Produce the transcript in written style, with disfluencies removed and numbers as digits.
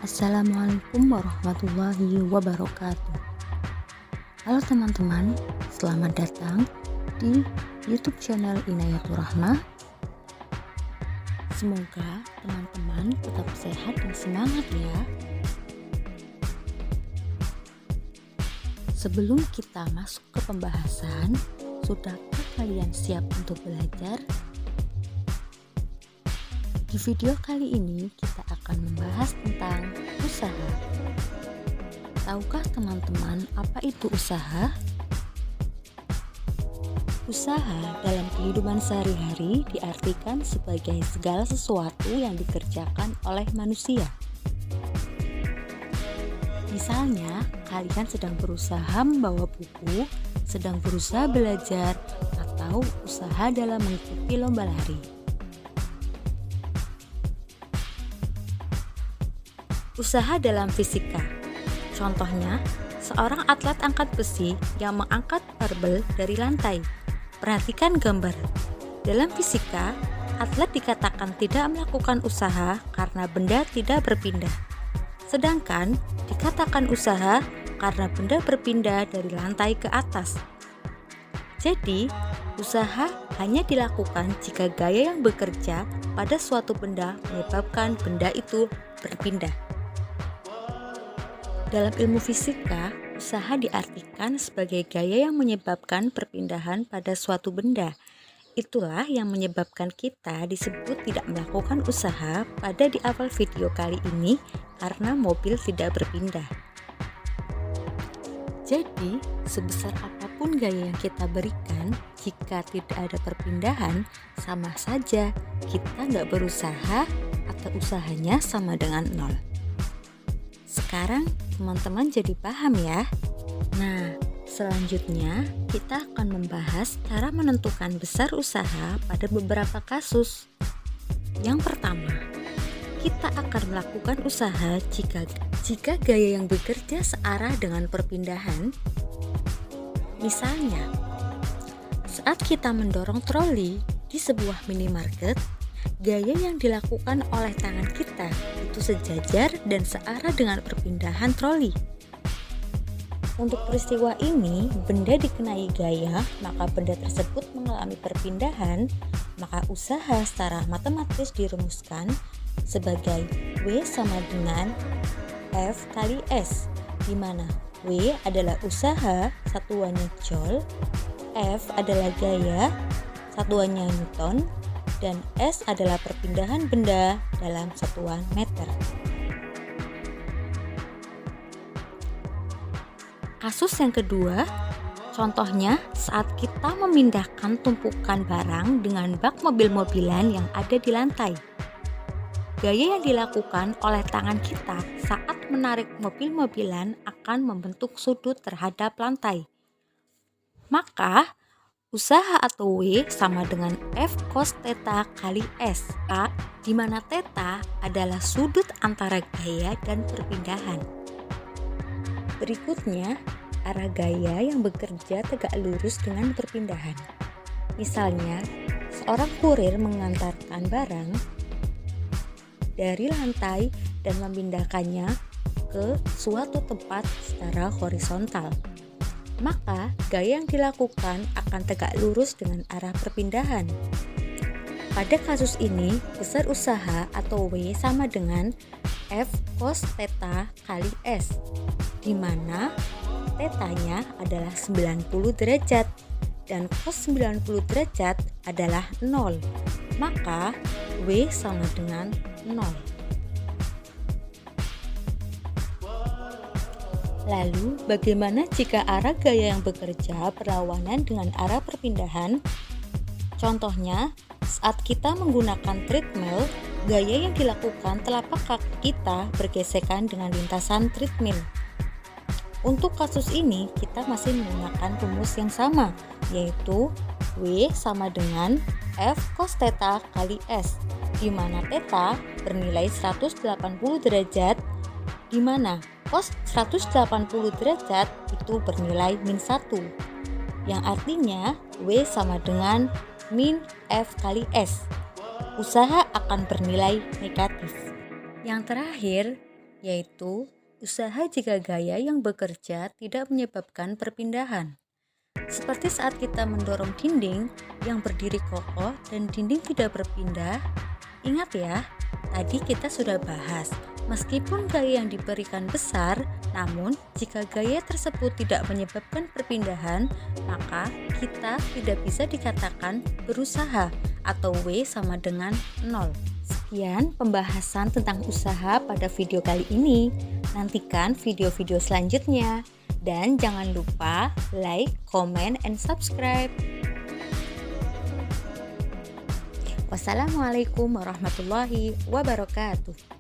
Assalamualaikum warahmatullahi wabarakatuh. Halo teman-teman, selamat datang di YouTube channel Inayatul Rahmah. Semoga teman-teman tetap sehat dan semangat ya. Sebelum kita masuk ke pembahasan, sudahkah kalian siap untuk belajar? Di video kali ini kita akan membahas tentang usaha. Tahukah teman-teman apa itu usaha? Usaha dalam kehidupan sehari-hari diartikan sebagai segala sesuatu yang dikerjakan oleh manusia. Misalnya, kalian sedang berusaha membawa buku, sedang berusaha belajar, atau usaha dalam mengikuti lomba lari. Usaha dalam fisika. Contohnya, seorang atlet angkat besi yang mengangkat barbel dari lantai. Perhatikan gambar. Dalam fisika, atlet dikatakan tidak melakukan usaha karena benda tidak berpindah. Sedangkan dikatakan usaha karena benda berpindah dari lantai ke atas. Jadi, usaha hanya dilakukan jika gaya yang bekerja pada suatu benda menyebabkan benda itu berpindah. Dalam ilmu fisika, usaha diartikan sebagai gaya yang menyebabkan perpindahan pada suatu benda. Itulah yang menyebabkan kita disebut tidak melakukan usaha pada di awal video kali ini karena mobil tidak berpindah. Jadi, sebesar apapun gaya yang kita berikan, jika tidak ada perpindahan, sama saja kita nggak berusaha atau usahanya sama dengan nol. Sekarang teman-teman jadi paham ya. Nah, selanjutnya kita akan membahas cara menentukan besar usaha pada beberapa kasus. Yang pertama, kita akan melakukan usaha jika gaya yang bekerja searah dengan perpindahan. Misalnya, saat kita mendorong troli di sebuah minimarket, gaya yang dilakukan oleh tangan kita itu sejajar dan searah dengan perpindahan troli. Untuk peristiwa ini, benda dikenai gaya, maka benda tersebut mengalami perpindahan, maka usaha secara matematis dirumuskan sebagai W sama dengan F kali S, di mana W adalah usaha, satuannya joule, F adalah gaya, satuannya Newton, dan S adalah perpindahan benda dalam satuan meter. Kasus yang kedua, contohnya saat kita memindahkan tumpukan barang dengan bak mobil-mobilan yang ada di lantai. Gaya yang dilakukan oleh tangan kita saat menarik mobil-mobilan akan membentuk sudut terhadap lantai. Maka, usaha atau W sama dengan F cos theta kali S, di mana theta adalah sudut antara gaya dan perpindahan. Berikutnya, arah gaya yang bekerja tegak lurus dengan perpindahan. Misalnya, seorang kurir mengantarkan barang dari lantai dan memindahkannya ke suatu tempat secara horizontal. Maka gaya yang dilakukan akan tegak lurus dengan arah perpindahan. Pada kasus ini, besar usaha atau W sama dengan F cos theta kali S, di mana theta-nya adalah 90 derajat dan cos 90 derajat adalah 0. Maka W sama dengan 0. Lalu, bagaimana jika arah gaya yang bekerja berlawanan dengan arah perpindahan? Contohnya, saat kita menggunakan treadmill, gaya yang dilakukan telapak kaki kita bergesekan dengan lintasan treadmill. Untuk kasus ini, kita masih menggunakan rumus yang sama, yaitu W sama dengan F cos theta kali S, di mana theta bernilai 180 derajat, di mana cos 180 derajat itu bernilai min 1, yang artinya W sama dengan min F kali S. Usaha akan bernilai negatif. Yang terakhir, yaitu usaha jika gaya yang bekerja tidak menyebabkan perpindahan. Seperti saat kita mendorong dinding yang berdiri kokoh dan dinding tidak berpindah. Ingat ya, tadi kita sudah bahas, meskipun gaya yang diberikan besar, namun jika gaya tersebut tidak menyebabkan perpindahan, maka kita tidak bisa dikatakan berusaha atau W sama dengan 0. Sekian pembahasan tentang usaha pada video kali ini. Nantikan video-video selanjutnya. Dan jangan lupa like, comment, and subscribe. Wassalamualaikum warahmatullahi wabarakatuh.